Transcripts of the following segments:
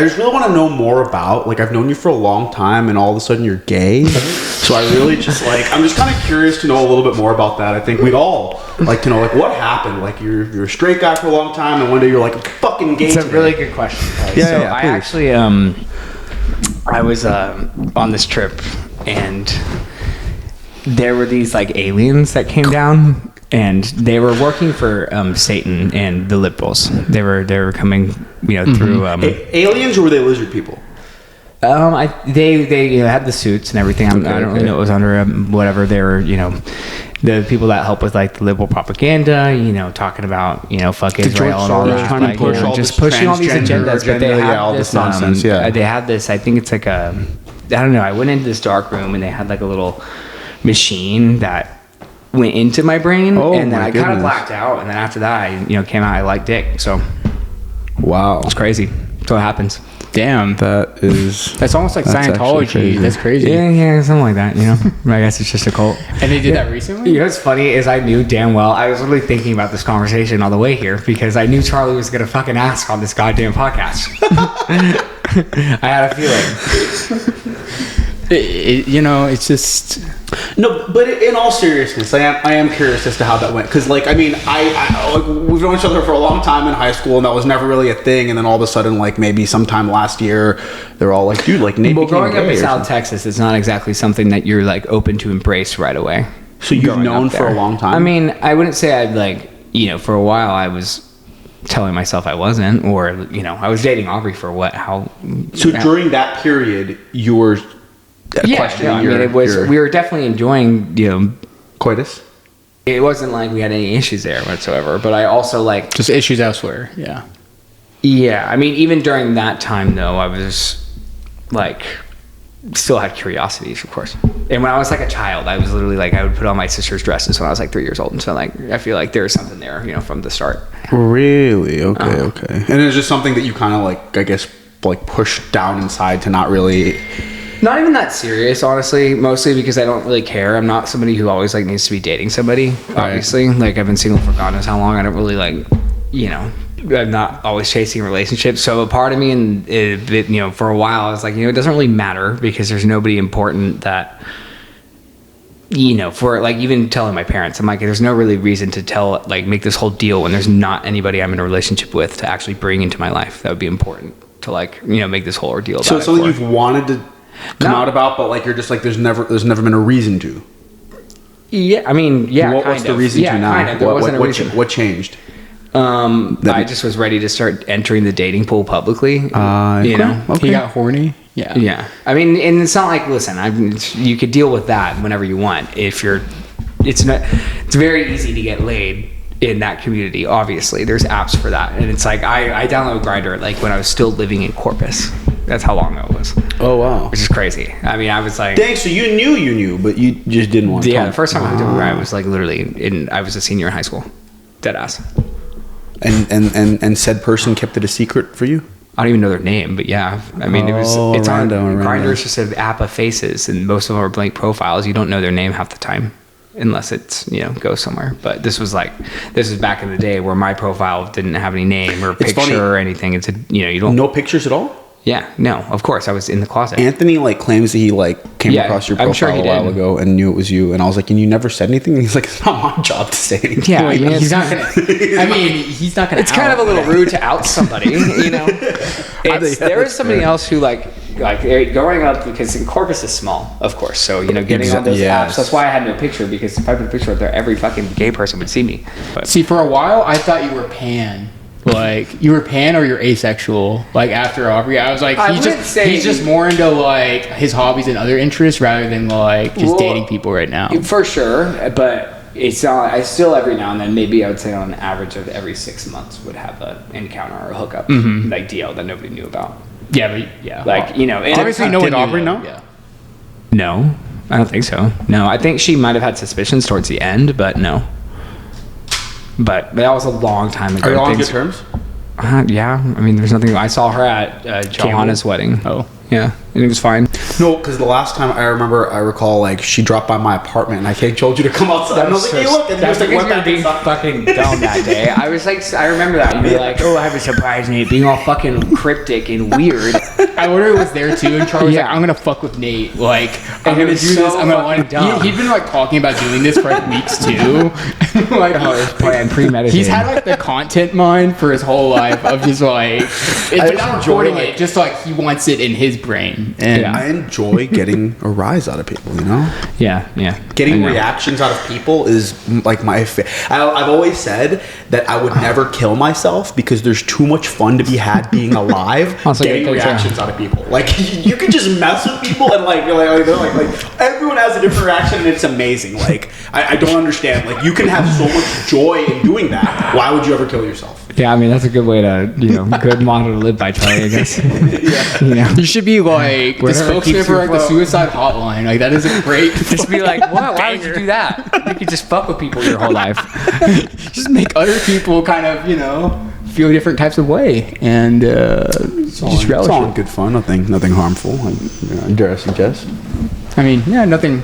I just really want to know more about, like, I've known you for a long time and all of a sudden you're gay. So I really just, like, I'm just kind of curious to know a little bit more about that. I think we'd all like to know, like, what happened? Like, you're a straight guy for a long time and one day you're like, fucking gay. It's a today. really good question. Yeah, I actually, I was on this trip and there were these, like, aliens that came down. And they were working for Satan and the liberals. They were coming, through. Aliens, or were they lizard people? They had the suits and everything. I don't really know what was under whatever. They were, the people that help with, like, the liberal propaganda. Talking about fuck Israel and all that. Trying to push all just this pushing all these agendas. But they had all this nonsense. they had this. I think it's like I don't know. I went into this dark room and they had like a little machine that went into my brain, and then I kind of blacked out, and then after that I came out, I liked dick. So wow, it's crazy. That's what happens. Damn, that's almost like Scientology. Crazy. That's crazy. Yeah, something like that. I guess it's just a cult. And they did that recently. What's funny is I knew damn well, I was literally thinking about this conversation on the way here because I knew Charlie was gonna fucking ask on this goddamn podcast. I had a feeling. It's just no, but in all seriousness, I am curious as to how that went, because, like, I mean, we've known each other for a long time in high school, and that was never really a thing, and then all of a sudden, like, maybe sometime last year, they're all like, dude, like, Nate well, growing up in South Texas, it's not exactly something that you're, like, open to embrace right away. So you've known for a long time? I mean, I wouldn't say I'd, like, for a while I was telling myself I wasn't, or, I was dating Aubrey for So during that period, you were we were definitely enjoying, coitus. It wasn't like we had any issues there whatsoever, but I also, like, just issues elsewhere. Yeah. I mean, even during that time though, I was like, still had curiosities, of course. And when I was like a child, I was literally like, I would put on my sister's dresses when I was like 3 years old, and so, like, I feel like there was something there, from the start. Really? Okay. And it's just something that you kind of, like, I guess, like, push down inside to not really. Not even that serious, honestly. Mostly because I don't really care. I'm not somebody who always, like, needs to be dating somebody. Obviously, like, I've been single for God knows how long. I don't really, like, I'm not always chasing relationships. So a part of me, and for a while, I was like, it doesn't really matter because there's nobody important that, for, like, even telling my parents, I'm like, there's no really reason to make this whole deal when there's not anybody I'm in a relationship with to actually bring into my life that would be important to, like, make this whole ordeal. So it's something you've wanted to come out about, but, like, you're just like, there's never been a reason to. Yeah, I mean, yeah. What's the reason to now? Kind of. There wasn't a reason. What changed? I just was ready to start entering the dating pool publicly. Okay. He got horny. Yeah. Yeah. I mean, and it's not like, listen, you could deal with that whenever you want. It's very easy to get laid in that community. Obviously, there's apps for that, and it's like I downloaded Grindr like when I was still living in Corpus. That's how long ago it was. Oh wow, which is crazy. I mean, I was like, dang. So you knew, but you just didn't want to. Yeah, the first time I went to Grindr, I was like literally I was a senior in high school, dead ass. And said person kept it a secret for you? I don't even know their name, but yeah. I mean, it's on Grindr. It's just an app of faces, and most of them are blank profiles. You don't know their name half the time, unless it's goes somewhere. But this was back in the day where my profile didn't have any name or picture or anything. It's you don't no pictures at all. Yeah, no, of course I was in the closet. Anthony claims that he came across your profile a while ago and knew it was you, and I was like, and you never said anything? And he's like, it's not my job to say anything. Yeah, I mean, he's not gonna. He's not gonna. It's kind of a little rude to out somebody, There is somebody else who growing up, because in Corpus is small, of course. So getting on those apps. That's why I had no picture, because if I put a picture out there, every fucking gay person would see me. But see, for a while, I thought you were pan. Like, you were pan or you're asexual. Like, after Aubrey, I was like, he's just more into his hobbies and other interests rather than just dating people right now. For sure, but it's not. I still every now and then, maybe I would say on an average of every 6 months, would have an encounter or a hookup, like DL that nobody knew about. Yeah, but yeah, and obviously no one knew. Aubrey know? Yeah. No, I don't think so. No, I think she might have had suspicions towards the end, but no. But that was a long time ago. Are you on good terms? Yeah, I mean, there's nothing. I saw her at Johanna's wedding. Oh, yeah, and it was fine. No, because the last time I recall, like, she dropped by my apartment and I told you to come outside. And I was like, hey, look. And That's like, because you were being fucking dumb that day. I was like, I remember that. You were like, oh, I have a surprise, Nate. Being all fucking cryptic and weird. I literally was there too, and Charlie was like, I'm going to fuck with Nate. Like, I'm going to do this. I'm going to want to. He'd been like talking about doing this for like weeks too. Like, his plan premeditated. He's had like the content mind for his whole life of just like, but not recording it, just like he wants it in his brain. And I enjoy getting a rise out of people, you know? Yeah. Getting reactions out of people is like my I've always said that I would never kill myself because there's too much fun to be had being alive. Getting reactions out of people. Like, you can just mess with people and like, they're like everyone has a different reaction and it's amazing. Like, I don't understand. Like, you can have so much joy in doing that. Why would you ever kill yourself? Yeah, I mean, that's a good way to, good motto to live by, Charlie, I guess. Yeah. You should be like the spokesman for like the suicide hotline. Like, that is a great. Just be like, what? Why would you do that? You could just fuck with people your whole life. Just make other people kind of, feel different types of way, and it's all in good fun. Nothing harmful. I dare I suggest. I mean, nothing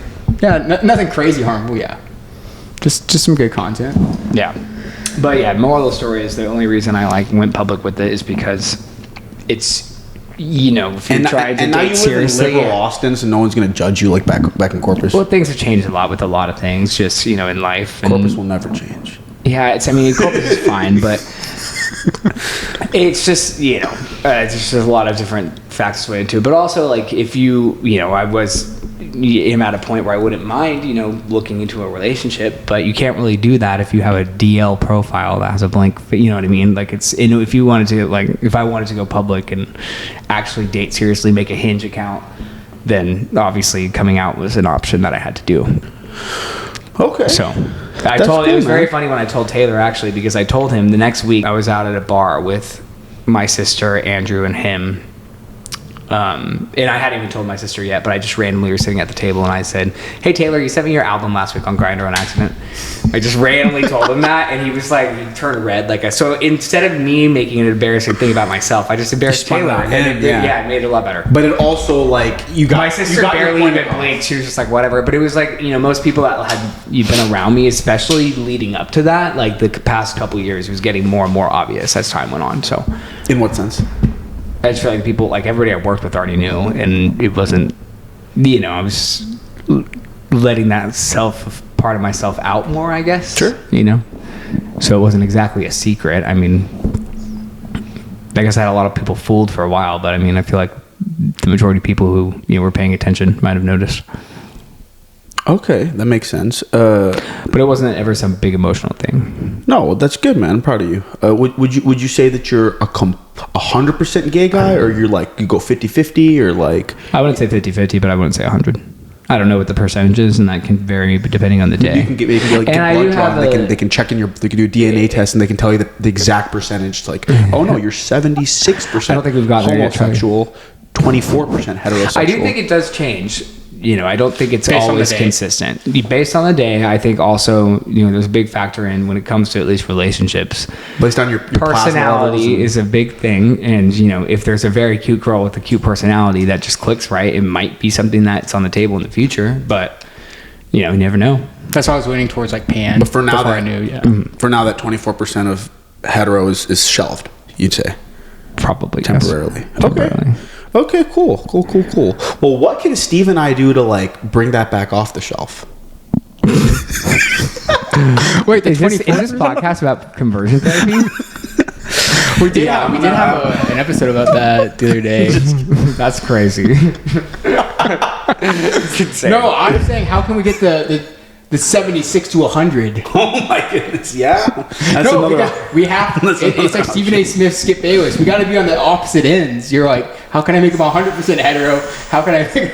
crazy harmful. Yeah, just some good content. Yeah. But yeah, moral of the story is the only reason I went public with it is because it's, if you try to date seriously. And now you live in liberal Austin, so no one's going to judge you like back in Corpus. Well, things have changed a lot with a lot of things, just, in life. Corpus will never change. Yeah, Corpus is fine, but it's just, it's just a lot of different factors weighed into it. But also, like, if I'm at a point where I wouldn't mind, looking into a relationship, but you can't really do that if you have a DL profile that has a blank, you know what I mean? Like, if you wanted to, like, if I wanted to go public and actually date seriously, make a Hinge account, then obviously coming out was an option that I had to do. Okay. So it was very funny when I told Taylor, actually, because I told him the next week I was out at a bar with my sister, Andrew, and him. And I hadn't even told my sister yet, but I just randomly were sitting at the table and I said, hey Taylor, you sent me your album last week on Grindr on accident. I just randomly told him that, and he was like, he turned red. So instead of me making an embarrassing thing about myself, I just embarrassed Taylor. And it made it a lot better. But it also, like, my sister barely even blinked. She was just like, whatever. But it was like, most people that you've been around me, especially leading up to that, like the past couple years, it was getting more and more obvious as time went on. So, in what sense? I just feel like people, like everybody I worked with already knew, and it wasn't, I was letting that part of myself out more, I guess. Sure. So it wasn't exactly a secret. I mean, I guess I had a lot of people fooled for a while, but I feel like the majority of people who, were paying attention might have noticed. Okay, that makes sense. But it wasn't ever some big emotional thing. No, that's good, man. I'm proud of you. Would you say that you're a 100% gay guy, or you're like, you go 50-50, or like? I wouldn't say 50-50, but I wouldn't say 100. I don't know what the percentage is, and that can vary depending on the day. They can blood draw. They can check they can do a DNA test, and they can tell you the exact percentage. It's like, oh no, you're 76%. I don't think we've gotten there yet, homosexual, 24% heterosexual. I do think it does change. I don't think it's always consistent. Based on the day, I think also, there's a big factor in when it comes to at least relationships. Based on your personality is a big thing. And, if there's a very cute girl with a cute personality that just clicks right, it might be something that's on the table in the future. But, you never know. That's why I was leaning towards like pan. But for now, I knew, yeah. For now, that 24% of hetero is shelved, you'd say? Probably. Temporarily. Yes. Temporarily. Okay, cool. Well, what can Steve and I do to like bring that back off the shelf? Wait, is this podcast about conversion therapy? We did have an episode about that the other day. That's crazy. No, I'm saying, how can we get the 76 to 100? Oh my goodness, yeah. We have. It's like Stephen A. Smith, Skip Bayless. We got to be on the opposite ends. You're like, how can I make him 100% hetero? How can I make him?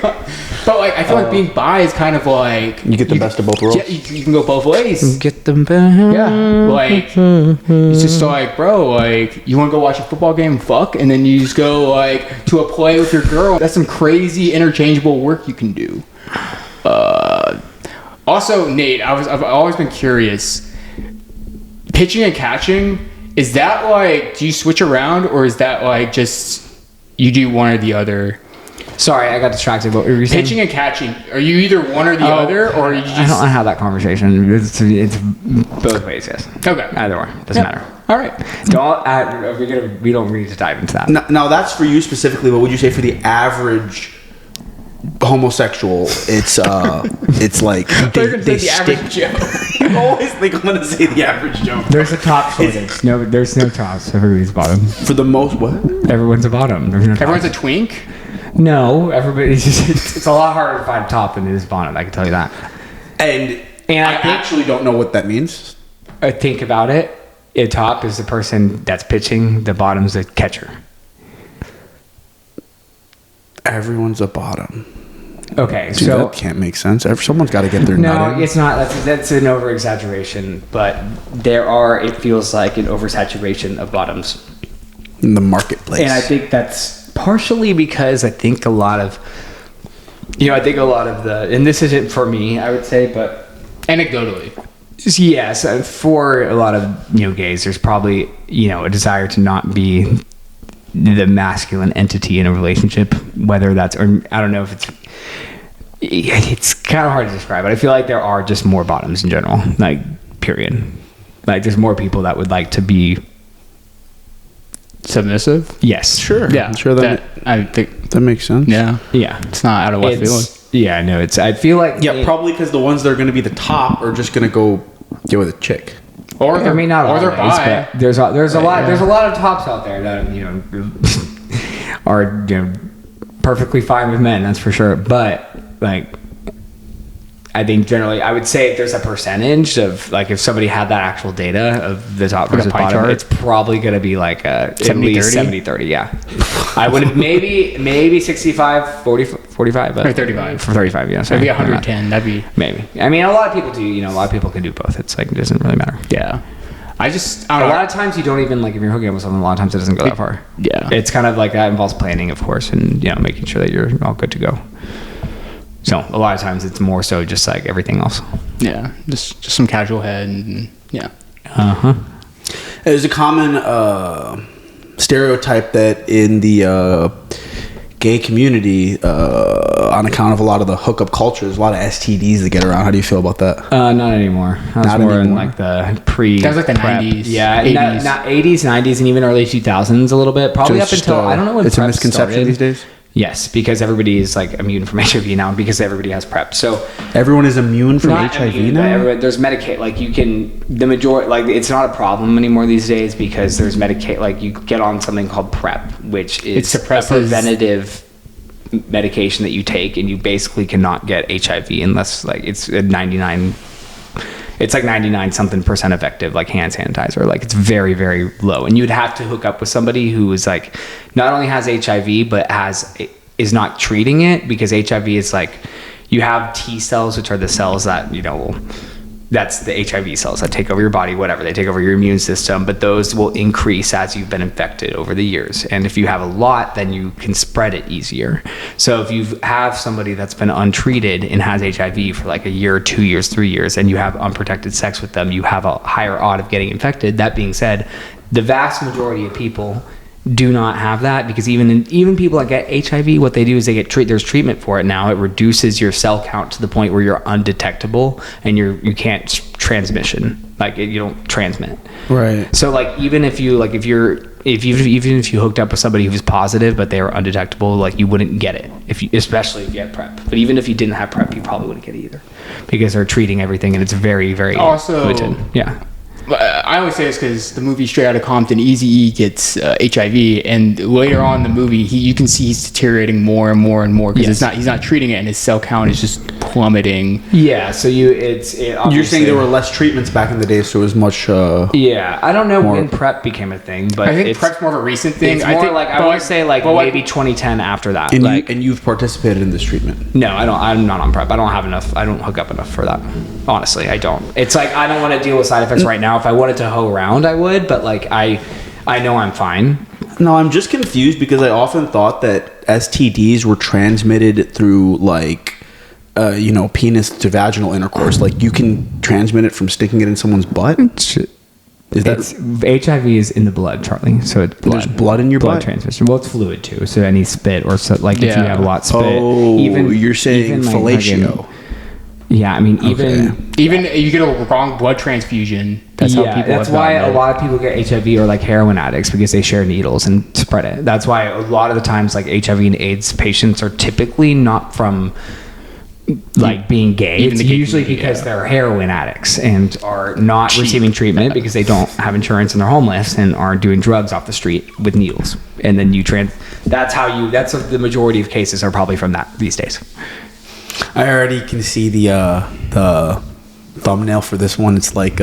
But like, I feel like being bi is kind of like you get the best of both worlds. Yeah, you can go both ways. Get them back. Yeah, like it's just like, bro, like you want to go watch a football game, fuck, and then you just go like to a play with your girl. That's some crazy interchangeable work you can do. Also, Nate, I've always been curious. Pitching and catching, is that like, do you switch around, or is that like just you do one or the other? Sorry, I got distracted. What were you saying? Pitching and catching. Are you either one or the other, or are you just... I don't have that conversation. It's both ways, yes. Okay. Either or. Doesn't matter. All right. We don't need to dive into that. Now that's for you specifically. What would you say for the average homosexual? It's like the average Joe. You always think I'm gonna say the average Joe. There's a top shortage. No, there's no tops. Everybody's bottom. For the most what? Everyone's a bottom. There's no tops. Everyone's a twink? No, everybody's just, it's a lot harder to find top than it is bottom, I can tell you that. And I actually don't know what that means. I think about it. A top is the person that's pitching, the bottom's the catcher. Everyone's a bottom. Okay, Dude, so that can't make sense. Someone's got to get their nut no, in. it's not. That's an over exaggeration, but it feels like an oversaturation of bottoms In the marketplace. and I think that's partially because I think a lot of the, and this isn't for me, I would say, but Anecdotally. yes, for a lot of gays, there's probably a desire to not be the masculine entity in a relationship, whether that's, or I don't know if it's kind of hard to describe, but I feel like there are just more bottoms in general, like period. Like there's more people that would like to be Submissive? yes, Sure. Yeah. I'm sure I think... that makes sense. Yeah. yeah. It's not out of left field. Yeah, I know. I feel like Yeah, probably because the ones that are going to be the top are just going to go get with a chick. Or I mean, not or always, they're bi. but there's a lot of tops out there that are perfectly fine with men, that's for sure. But like, I think generally, I would say if there's a percentage of like, if somebody had that actual data of the top versus pie bottom, chart? it's probably going to be like at 70-30? least 70-30. Yeah, I would maybe 65 45, but Or 35. for 35. Yeah, sorry. Maybe 110. That'd be... Maybe. I mean, a lot of people do. A lot of people can do both. It's like it doesn't really matter. Yeah. I don't A know. lot of times you don't even like if you're hooking up with someone. A lot of times it doesn't go that far. Yeah. It's kind of like that involves planning, of course, and making sure that you're all good to go. So a lot of times it's more so just like everything else. Yeah. Just some casual head and yeah. There's a common stereotype that in the gay community, on account of a lot of the hookup culture, there's a lot of STDs that get around. How do you feel about that? Not anymore. That was Not more in anymore. like the pre. That was like the prep. 90s. Yeah, 80s. not 80s, 90s, and even early 2000s a little bit. Probably So up it's until just, I don't know when it's a prep misconception started. these days. Yes, because everybody is like immune from HIV now because everybody has PrEP. So Everyone is immune from not HIV immune, now. but there's Medicaid. Like you can, the majority, like it's not a problem anymore these days because there's Medicaid. Like you get on something called PrEP, which is It suppresses- a preventative medication that you take, and you basically cannot get HIV unless like it's a 99. It's like 99 something percent effective, like hand sanitizer. Like it's very, very low. And you'd have to hook up with somebody who is like, not only has HIV, but is not treating it, because HIV is like, you have T cells, which are the cells that, that's the HIV cells that take over your body, whatever. They take over your immune system, but those will increase as you've been infected over the years. And if you have a lot, then you can spread it easier. So if you have somebody that's been untreated and has HIV for like a year, 2 years, 3 years, and you have unprotected sex with them, you have a higher odd of getting infected. That being said, the vast majority of people do not have that, because even people that get HIV, what they do is there's treatment for it now. It reduces your cell count to the point where you're undetectable and you can't transmission, like you don't transmit. Right. So like even if you hooked up with somebody who was positive but they were undetectable, like you wouldn't get it especially if you had PrEP. But even if you didn't have PrEP, you probably wouldn't get it either, because they're treating everything and it's very, very limited. Yeah. I always say this because the movie Straight Outta Compton, Eazy-E gets HIV, and later on in the movie, you can see he's deteriorating more and more and more because he's not treating it, and his cell count is just plummeting. Yeah, so You're saying there were less treatments back in the day, so it was much. Yeah, I don't know when PrEP became a thing, but I think PrEP's more of a recent thing. It's more I would say maybe 2010 after that. And you've participated in this treatment. No, I don't. I'm not on PrEP. I don't have enough. I don't hook up enough for that. Honestly, I don't. It's like I don't want to deal with side effects right now. If I wanted to hoe around, I would, but like I know I'm fine. No, I'm just confused because I often thought that STDs were transmitted through like, penis to vaginal intercourse. Like you can transmit it from sticking it in someone's butt. HIV is in the blood, Charlie. So it's blood. There's blood in your blood transmission. Well, it's fluid too. So any spit or so, like if you have a lot of spit. Oh, you're saying fellatio. Yeah, I mean, even you get a wrong blood transfusion. That's how people. That's why a lot of people get HIV or like heroin addicts, because they share needles and spread it. That's why a lot of the times, like HIV and AIDS patients are typically not from like being gay. It's usually because they're heroin addicts and are not receiving treatment because they don't have insurance and they're homeless and are doing drugs off the street with needles. And then that's the majority of cases are probably from that these days. I already can see the thumbnail for this one. It's like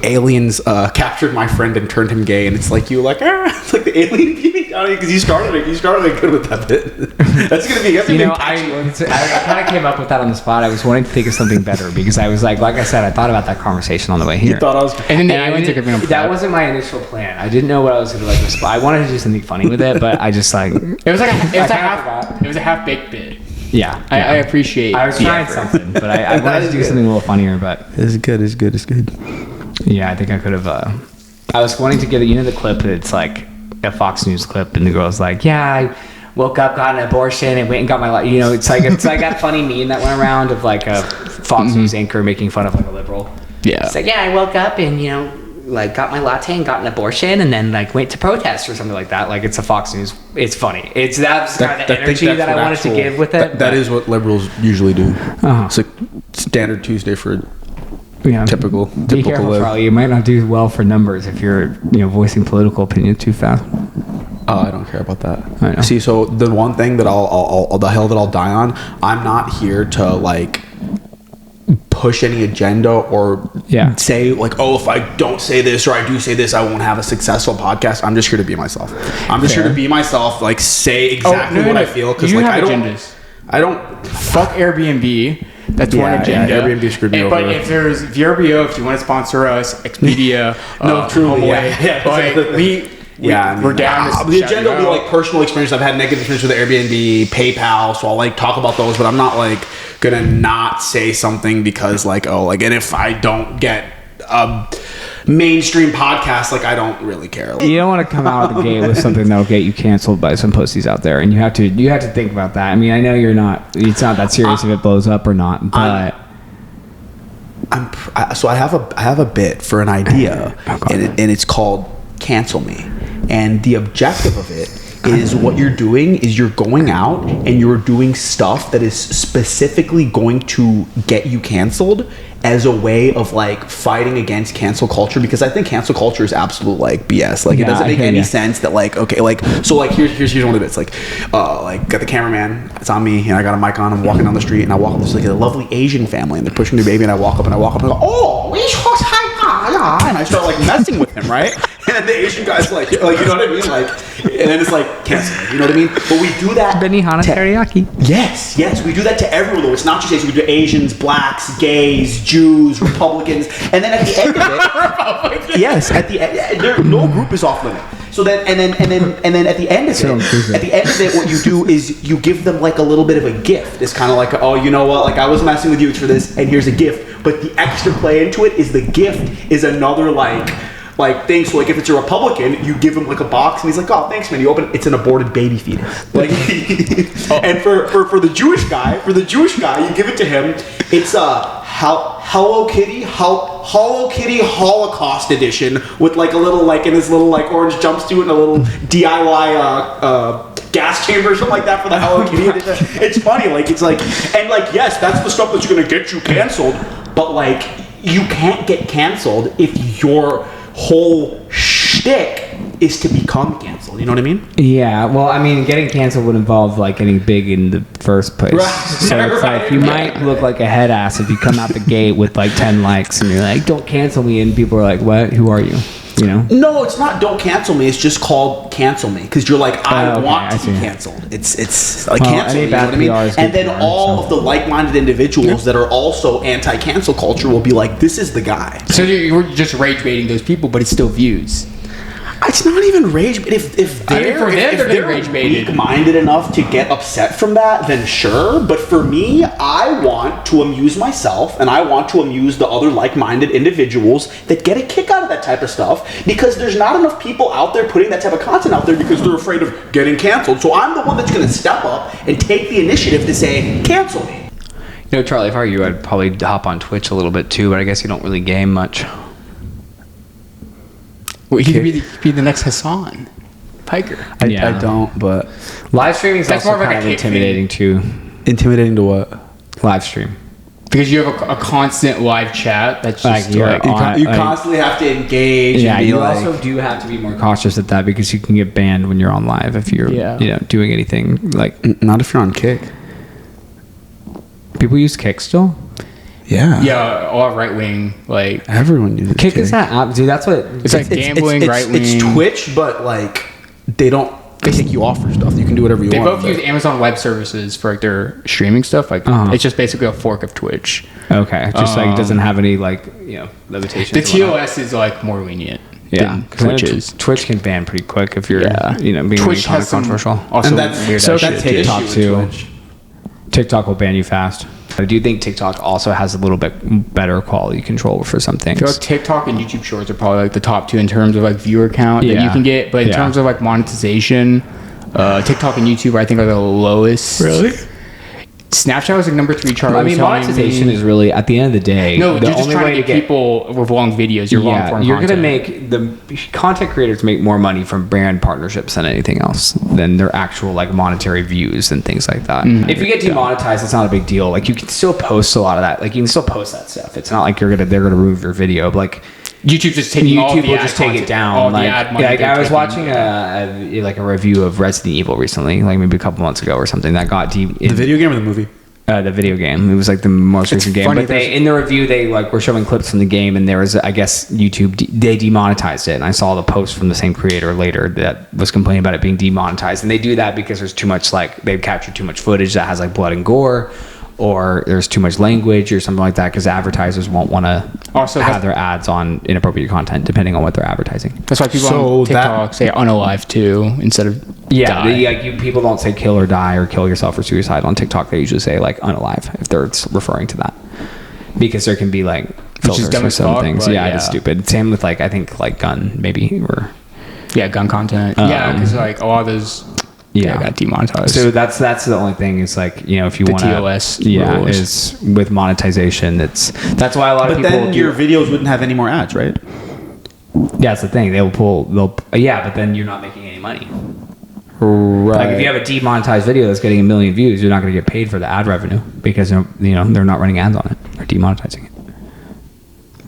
aliens captured my friend and turned him gay, and it's like it's like the alien beaming down because you started it good with that bit. That's gonna be. I kind of came up with that on the spot. I was wanting to think of something better because I was like I said, I thought about that conversation on the way here. You thought I was, and then the aliens are gonna. That wasn't my initial plan. I didn't know what I was gonna the spot. I wanted to do something funny with it, but I just like it was a half baked bit. Yeah, I appreciate. I was trying something, but I wanted to do something a little funnier. But it's good. Yeah, I think I could have. I was wanting to get the clip. It's like a Fox News clip, and the girl's like, "Yeah, I woke up, got an abortion, and went and got my life." It's like that funny meme that went around of like a Fox News anchor making fun of like a liberal. Yeah, it's like, yeah, I woke up and like got my latte and got an abortion and then like went to protest or something like that. Like it's a Fox News. It's funny. That's kind of the energy that I wanted to give with it. That is what liberals usually do. It's a standard Tuesday for typical. Be careful, Charlie. You might not do well for numbers if you're voicing political opinion too fast. Oh, I don't care about that. See, so the one thing that I'll die on. I'm not here to like push any agenda or say like, oh, if I don't say this or I do say this, I won't have a successful podcast. I'm just here to be myself. I'm just here to be myself, like say exactly what I feel, because like I don't fuck Airbnb. That's one agenda. Yeah, Airbnb screwed me over. But if there's VRBO, if you want to sponsor us, Expedia, truly, we're down. The agenda will be like personal experience. I've had negative experience with Airbnb, PayPal, so I'll like talk about those, but I'm not like gonna not say something because like, and if I don't get a mainstream podcast, like I don't really care. You don't want to come out of the gate with something that'll get you canceled by some pussies out there, and you have to think about that. I mean, I know it's not that serious if it blows up or not, but so I have a bit for an idea, and it's called Cancel Me. And the objective of it is what you're doing is you're going out and you're doing stuff that is specifically going to get you canceled as a way of like fighting against cancel culture, because I think cancel culture is absolute like BS. Like it doesn't make any sense that like, okay, like, so like here's one of the bits, like got the cameraman, it's on me, and I got a mic on, I'm walking down the street and I walk up, there's like a lovely Asian family and they're pushing their baby, and I walk up and I go, oh, and I start like messing with him, right? And then the Asian guy's like, you know what I mean? Like, and then it's like, cancel, you know what I mean? But we do that. Benihana teriyaki. Yes, we do that to everyone though. It's not just Asians, we do Asians, blacks, gays, Jews, Republicans, and then at the end of it, yes, at the end, no group is off limit. So then, and then at the end of it, what you do is you give them like a little bit of a gift. It's kind of like, oh, you know what? Like I was messing with you, it's for this, and here's a gift. But the extra play into it is the gift is another like thing. So like if it's a Republican, you give him like a box, and he's like, oh, thanks, man. You open it, it's an aborted baby fetus. Like, and for the Jewish guy, you give it to him. It's a Hello Kitty Holocaust edition with like a little like in his little like orange jumpsuit and a little DIY gas chamber or something like that for the Hello Kitty edition. It's funny, like it's like, and like yes, that's the stuff that's gonna get you canceled, but like you can't get canceled if your whole shtick is to become canceled. You know what I mean? Yeah. Well, I mean, getting canceled would involve like getting big in the first place. Right. So it's like you might look like a head ass if you come out the gate with like 10 likes and you're like, "Don't cancel me," and people are like, "What? Who are you?" You know? No, it's not. Don't cancel me. It's just called cancel me because you're like, I want to be canceled. It's like cancel me. You know what I mean? And then all of the like-minded individuals that are also anti-cancel culture will be like, this is the guy. So you're just rage baiting those people, but it's still views. I It's not even rage. If they're weak-minded enough to get upset from that, then sure. But for me, I want to amuse myself, and I want to amuse the other like-minded individuals that get a kick out of that type of stuff. Because there's not enough people out there putting that type of content out there because they're afraid of getting canceled. So I'm the one that's going to step up and take the initiative to say, cancel me. You know, Charlie, if I were you, I'd probably hop on Twitch a little bit too, but I guess you don't really game much. Well, he could be the next Hassan Piker. I don't, but live streaming is That's also more of like kind of a intimidating too. intimidating to what? Live stream. Because you have a constant live chat that's just Like, you're like, on- You constantly have to engage. Yeah, and be you like, also do have to be more cautious at that because you can get banned when you're on live if you're doing anything like. Not if you're on Kick. People use Kick still. yeah, all right wing like Everyone uses Kick is that app, dude. That's what it's like gambling, right wing. It's Twitch, but like they take you off for stuff. You can do whatever you They want. both use Amazon Web Services for like their streaming stuff. Like it's just basically a fork of Twitch. Okay, just like it doesn't have any like limitations. The TOS is like more lenient. Yeah, than Twitch is. Twitch can ban pretty quick if you're being Twitch has some controversial. Also, And that's- weird so ass that's shit, TikTok issue with too. Twitch. TikTok will ban you fast. I do think TikTok also has a little bit better quality control for some things. I feel like TikTok and YouTube Shorts are probably like the top two in terms of like viewer count that you can get, but in terms of like monetization, TikTok and YouTube I think are the lowest. Really? Snapchat was like number 3. Charlie. I mean, monetization is really at the end of the day. No, the you're just only trying way to get people with long videos. Your long form. You're content. gonna make the content creators make more money from brand partnerships than anything else than their actual like monetary views and things like that. If you get demonetized, it's not a big deal. Like you can still post a lot of that. Like you can still post that stuff. It's not like they're gonna remove your video. But like YouTube just taking all YouTube the will ad just take content, it down. all the Like, ad money like they're I was taking. watching a review of Resident Evil recently, like maybe a couple months ago or something. That got The video game or the movie? The video game. It was like the most recent game. funny, But in the review, they like were showing clips from the game, and there was, I guess, YouTube they demonetized it. And I saw the post from the same creator later that was complaining about it being demonetized. And they do that because there's too much they've captured too much footage that has like blood and gore, or there's too much language or something like that. Because advertisers won't want to Also have their ads on inappropriate content depending on what they're advertising. That's why people So on TikTok say unalive too instead of die. People don't say kill or die or kill yourself or suicide on TikTok. They usually say like unalive if they're referring to that, because there can be like filters dumb for as some fuck, things. but It's stupid. Same with like I think like gun maybe or gun content. Because like a lot of those got demonetized. So that's the only thing is like if you The want TOS rules. is with monetization. That's why a lot of But people then your videos wouldn't have any more ads, right? that's the thing but then you're not making any money. Right. Like if you have a demonetized video that's getting 1 million views, you're not going to get paid for the ad revenue because they're not running ads on it. They're demonetizing it.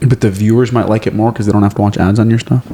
But the viewers might like it more because they don't have to watch ads on your stuff.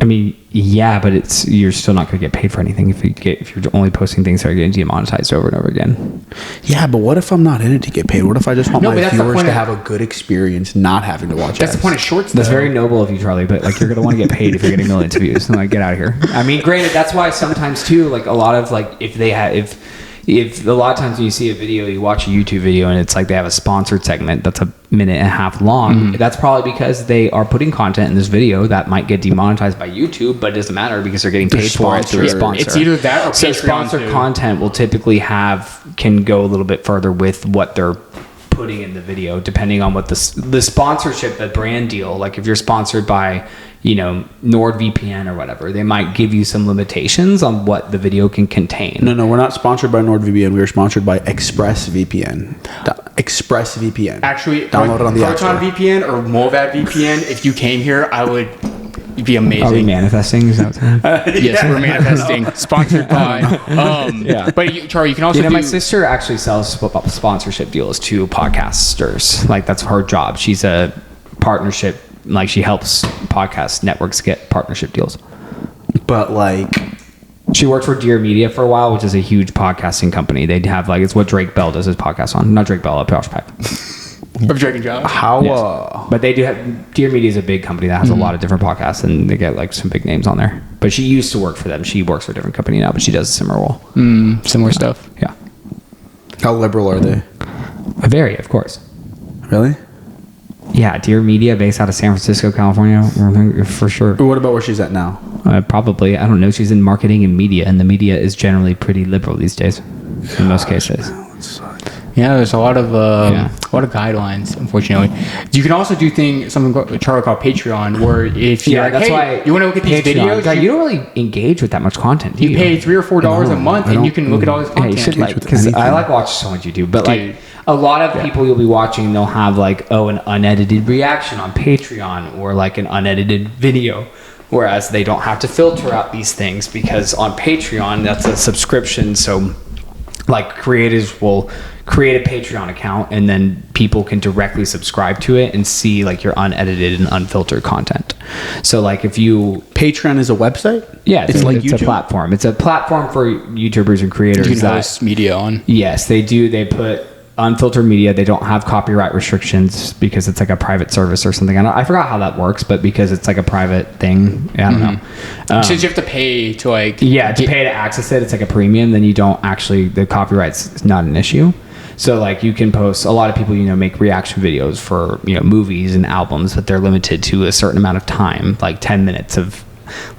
I mean, yeah, but you're still not going to get paid for anything if you're only posting things that are getting demonetized over and over again. Yeah, but what if I'm not in it to get paid? What if I just want No, but my that's the viewers point to of- have a good experience, not having to watch That's ads? the point of shorts. That's though. very noble of you, Charlie, but like you're going to want to get paid if you're getting millions of views. Like get out of here. I mean, granted, that's why sometimes too, like a lot of like if a lot of times when you see a video, you watch a YouTube video and it's like they have a sponsored segment that's a minute and a half long. That's probably because they are putting content in this video that might get demonetized by YouTube, but it doesn't matter because they're getting paid for it through a sponsor. It's either that or So Patreon sponsored too. content will typically can go a little bit further with what they're putting in the video, depending on what the sponsorship, the brand deal. Like if you're sponsored by NordVPN or whatever, they might give you some limitations on what the video can contain. No, we're not sponsored by NordVPN. We are sponsored by ExpressVPN. ExpressVPN. Actually, download it on the App Proton Store. VPN or Molvat VPN. If you came here, I would be amazing. Are we manifesting? Is that what Yes, we're manifesting. Sponsored by. But Charlie, you can also do. my sister actually sells sponsorship deals to podcasters. Like that's her job. She's a partnership. Like she helps podcast networks get partnership deals. But like, She worked for Dear Media for a while, which is a huge podcasting company. They'd have it's what Drake Bell does his podcast on. Not Drake Bell, Josh Peck. Of Drake and Josh. how? Yes. But they do have Dear Media is a big company that has a lot of different podcasts, and they get like some big names on there. But she used to work for them. She works for a different company now, but she does a similar role. Similar stuff. Yeah, How liberal are they? very, of course. Really? Yeah, Dear Media, based out of San Francisco, California, for sure. What about where she's at now? Probably. I don't know. She's in marketing and media, and the media is generally pretty liberal these days, in most cases. Yeah, there's a lot of guidelines, unfortunately. You can also do something Charlie called Patreon, where if you're that's why you want to look at these Patreon, videos, you don't really engage with that much content. You pay $3 or $4 a month, and you can look at all this content. Yeah, you should because I like watching so much YouTube, but like a lot of people you'll be watching, they'll have like an unedited reaction on Patreon or like an unedited video. Whereas they don't have to filter out these things because on Patreon, that's a subscription. So like creators will create a Patreon account and then people can directly subscribe to it and see like your unedited and unfiltered content. So like if you... Patreon is a website? Yeah, it's like it's a platform. It's a platform for YouTubers and creators. You can host media on. Yes, they do. They put unfiltered media. They don't have copyright restrictions because it's like a private service or something. I forgot how that works, but because it's like a private thing, I don't know. Since you have to pay to like... Yeah, to pay to access it, it's like a premium. Then you don't actually... The copyright's not an issue. So like you can post... A lot of people, make reaction videos for, movies and albums, but they're limited to a certain amount of time, like 10 minutes of...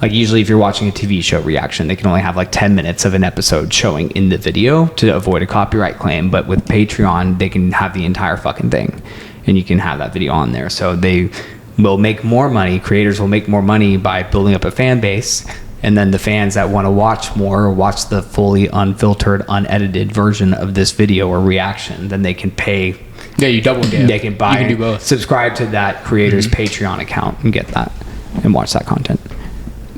Like usually if you're watching a TV show reaction, they can only have like 10 minutes of an episode showing in the video to avoid a copyright claim. But with Patreon, they can have the entire fucking thing and you can have that video on there. So they will make more money. Creators will make more money by building up a fan base. And then the fans that want to watch more or watch the fully unfiltered, unedited version of this video or reaction, then they can pay. Yeah, you double dip. They can buy, you can do both. Subscribe to that creator's Patreon account and get that and watch that content.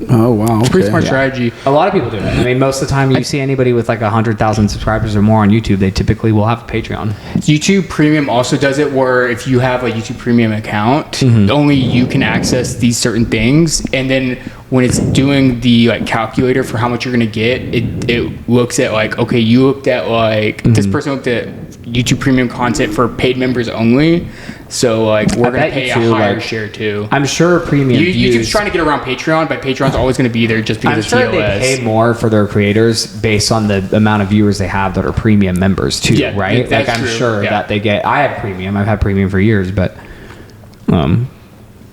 Oh, wow. It's pretty smart strategy. A lot of people do it. I mean, most of the time you see anybody with like 100,000 subscribers or more on YouTube, they typically will have a Patreon. YouTube Premium also does it where if you have a YouTube Premium account, only you can access these certain things. And then when it's doing the like calculator for how much you're going to get, it looks at like, okay, you looked at like, this person looked at YouTube Premium content for paid members only. So like we're gonna pay a higher share too. I'm sure premium YouTube's trying to get around Patreon, but Patreon's always gonna be there just because I'm it's sure TOS. they pay more for their creators based on the amount of viewers they have that are premium members too, right? Like I'm sure that they get. I have premium. I've had premium for years, but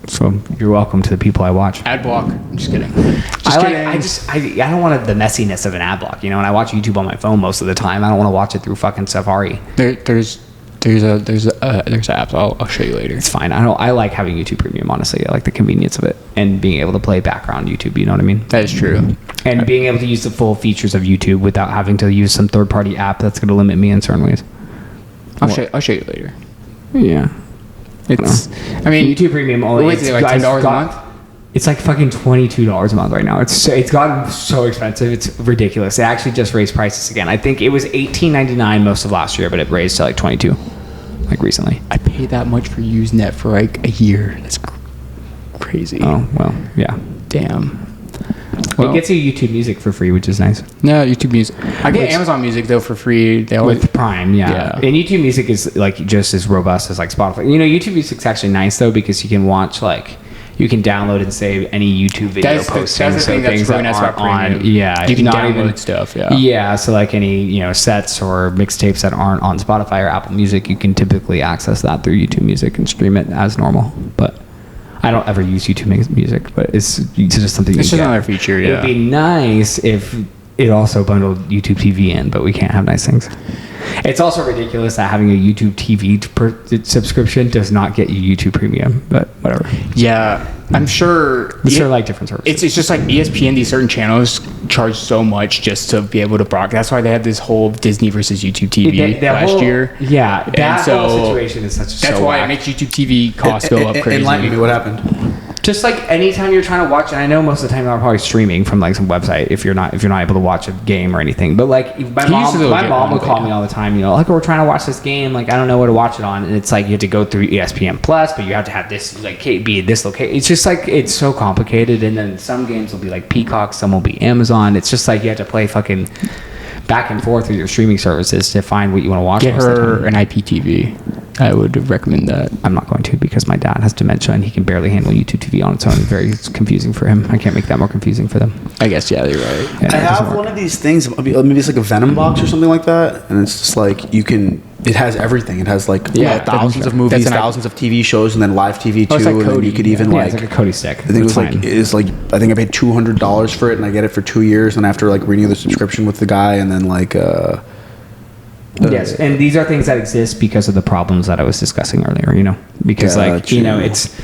so you're welcome to the people I watch. Ad block. I'm just kidding. I don't want the messiness of an ad block, and I watch YouTube on my phone most of the time. I don't want to watch it through fucking Safari. There's apps. I'll show you later. It's fine. I like having YouTube Premium, honestly. I like the convenience of it and being able to play background YouTube. You know what I mean? That is true. And being able to use the full features of YouTube without having to use some third-party app that's going to limit me in certain ways. I'll show you later. Yeah. It's. I mean, YouTube Premium only. What is it, like $10 a month? It's like fucking $22 a month right now. It's gotten so expensive. It's ridiculous. It actually just raised prices again. I think it was $18.99 most of last year, but it raised to like $22, like recently. I paid that much for Usenet for like a year. That's crazy. Oh well, yeah. Damn. Well, it gets you YouTube Music for free, which is nice. No, YouTube Music. I get Amazon Music though for free. With Prime, yeah. And YouTube Music is like just as robust as like Spotify. YouTube Music's actually nice though because you can watch like. You can download and save any YouTube video posting. That's the thing that's really nice about Premium. Yeah, you can download stuff. Yeah. Yeah, so like any sets or mixtapes that aren't on Spotify or Apple Music, you can typically access that through YouTube Music and stream it as normal. But I don't ever use YouTube Music, but it's just something. It's just another feature. Yeah. It would be nice if it also bundled YouTube TV in, but we can't have nice things. It's also ridiculous that having a YouTube TV subscription does not get you YouTube Premium, but whatever. Yeah, I'm sure. These are like different services. It's just like ESPN, these certain channels charge so much just to be able to broadcast. That's why they had this whole Disney versus YouTube TV last year. Yeah, that whole situation is such a That's why it makes YouTube TV costs go up crazy. Enlighten me, what happened? Just like anytime you're trying to watch, and I know most of the time you're probably streaming from like some website if you're not able to watch a game or anything. But like my mom would call me all the time, like we're trying to watch this game, like I don't know where to watch it on, and it's like you have to go through ESPN Plus, but you have to have this like be this location. It's just like it's so complicated, and then some games will be like Peacock, some will be Amazon. It's just like you have to play fucking back and forth with your streaming services to find what you want to watch. Get her an IPTV. I would recommend that. I'm not going to because my dad has dementia and he can barely handle YouTube TV on its own. It's very confusing for him. I can't make that more confusing for them. I guess, yeah, you're right. Yeah, I have one of these things. Maybe it's like a Venom box or something like that. And it's just like you can It has everything. It has like Yeah, thousands of movies, thousands of TV shows, and then live TV too. it's like and then Kodi. you could even Yeah, it's like a Kodi stick. I think I think I paid $200 for it, and I get it for 2 years, and I have to like renew the subscription with the guy, and then like. Yes, and these are things that exist because of the problems that I was discussing earlier. Because it's,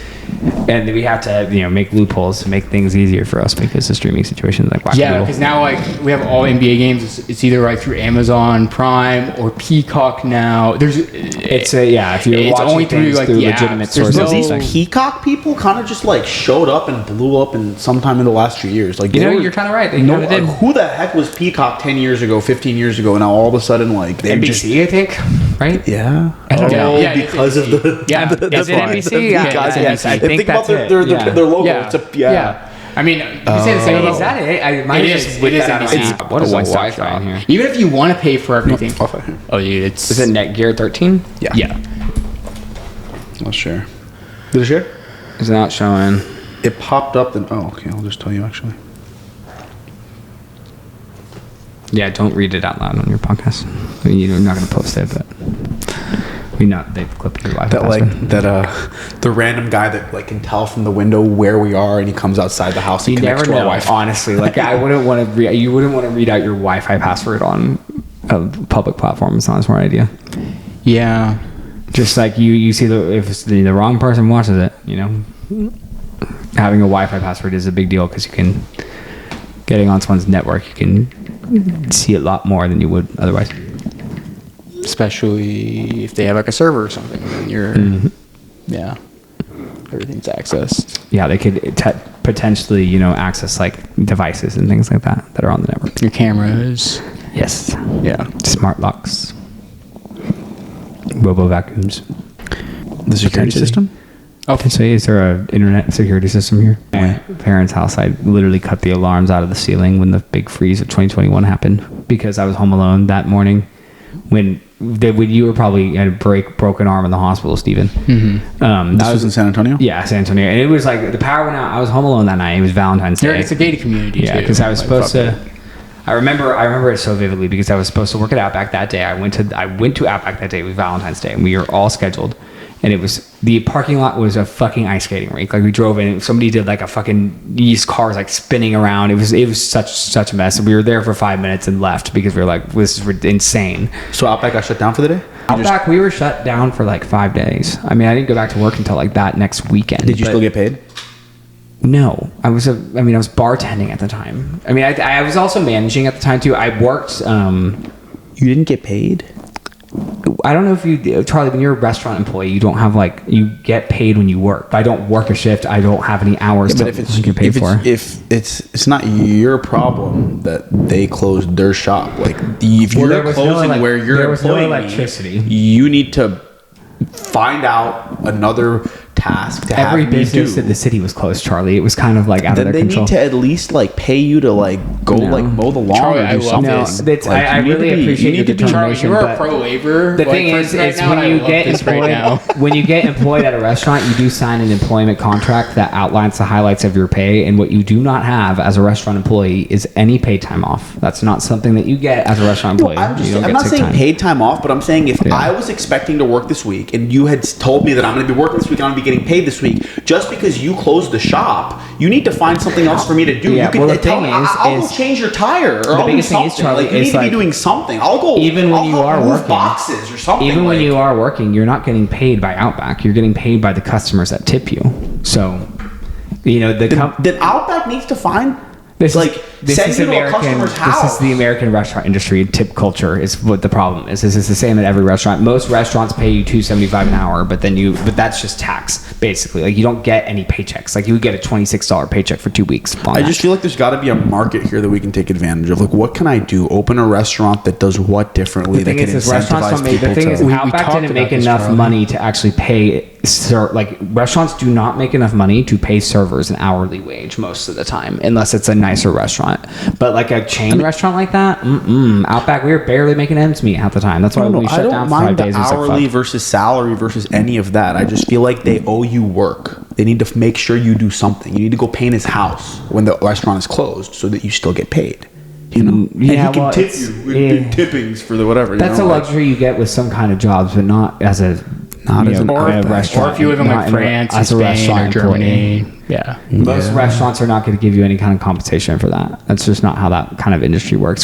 and we have to make loopholes to make things easier for us because the streaming situation is like wackadoodle. Yeah, because now like we have all NBA games. It's either like through Amazon Prime or Peacock now. If you're watching only through like through the legitimate apps, there's sources. These Like, Peacock people kind of just like showed up and blew up in sometime in the last few years. Like you're kind of right. They no, did. who the heck was Peacock 10 years ago, 15 years ago? And now all of a sudden, like they NBC, I think, right? Yeah. I don't know. Yeah, because of the Is it NBC? Yeah, guys, it's NBC. I think about that's their it. logo. Yeah. It's I mean, you can say the same Is about that it? It is NBC. What is a a one-stop Wi-Fi shop. in here? Even if you want to pay for everything. Oh, dude, it's. Is it Netgear 13? Yeah. I'll share. Did it share? It's not showing. It popped up. Okay. I'll just tell you actually. Yeah, don't read it out loud on your podcast. I mean, you're not going to post it, but they've clipped your Wi-Fi password. The random guy that like can tell from the window where we are, and he comes outside the house and You connects never to our know. Wi-Fi. Honestly, like you wouldn't want to read out your Wi-Fi password on a public platform. It's not a smart idea. Yeah. Just like you see if it's the wrong person watches it, having a Wi-Fi password is a big deal because getting on someone's network, you can see a lot more than you would otherwise. Especially if they have like a server or something, then you're, yeah, everything's accessed. Yeah, they could potentially, access like devices and things like that are on the network. Your cameras. Yes. Yeah. Smart locks. Robo vacuums. The security system? Oh, so is there an internet security system here? My parents' house, I literally cut the alarms out of the ceiling when the big freeze of 2021 happened because I was home alone that morning when you were probably at a broken arm in the hospital, Stephen. Mm-hmm. This was in San Antonio? Yeah, San Antonio. And it was like the power went out. I was home alone that night. It was Valentine's Day. It's a gated community, yeah, because I was supposed to. I remember it so vividly because I was supposed to work at Outback that day. I went to Outback that day. It was Valentine's Day, and we were all scheduled. And it was the parking lot was a fucking ice skating rink. Like we drove in, and somebody did like a fucking these cars like spinning around. It was such a mess. And we were there for 5 minutes and left because we were like, this is insane. So Outback got shut down for the day? Outback, we were shut down for like 5 days. I mean, I didn't go back to work until like that next weekend. Did you still get paid? No, I was bartending at the time. I mean, I was also managing at the time too. I worked. You didn't get paid? I don't know if Charlie, when you're a restaurant employee, you don't have you get paid when you work. If I don't work a shift, I don't have any hours to get paid for. If it's not your problem that they closed their shop. Like if you're closing where you're employing electricity, you need to find out another task to every have me business do. in the city was closed, Charlie. It was kind of like out Then of their they control. need to at least pay you to go mow the lawn Charlie, or I do love something. this. I really appreciate your determination. You're a but pro labor. The thing is when you get employed, when you get employed at a restaurant, you do sign an employment contract that outlines the highlights of your pay. And what you do not have as a restaurant employee is any paid time off. That's not something that you get as a restaurant employee. I'm not saying paid time off, but I'm saying if I was expecting to work this week and you had told me that I'm going to be working this week, I'm going to be getting paid this week, just because you closed the shop, you need to find something else for me to do. Yeah, you can well, the tell thing me, is, I'll go change your tire, or I'll do biggest thing is, something. Charlie, You need to be doing something. I'll go. Even when you are working, boxes or something. Even when you are working, you're not getting paid by Outback. You're getting paid by the customers that tip you. So, then Outback needs to find. This is the American restaurant industry. Tip culture is what the problem is. This is the same at every restaurant. Most restaurants pay you $2.75 an hour, but that's just tax basically. You don't get any paychecks. You would get a $26 paycheck for 2 weeks. I just feel like there's got to be a market here that we can take advantage of. What can I do? Open a restaurant that does what differently? The thing is, Outback didn't make enough money to actually pay. Restaurants do not make enough money to pay servers an hourly wage most of the time, unless it's a nicer restaurant. But a chain restaurant like that, Outback, we were barely making ends meet half the time. That's why we shut down for 5 days. I don't mind the hourly versus salary versus any of that. I just feel like they owe you work. They need to make sure you do something. You need to go paint his house when the restaurant is closed so that you still get paid. You know, and yeah, he can well, tip it's- you with yeah. big tippings for the whatever. That's you a know? luxury you get with some kind of jobs, but not as a Not as an outback. restaurant. Or if you live in not like a- France, as a Spain, or restaurant Germany. employee. Yeah. Most restaurants are not going to give you any kind of compensation for that. That's just not how that kind of industry works.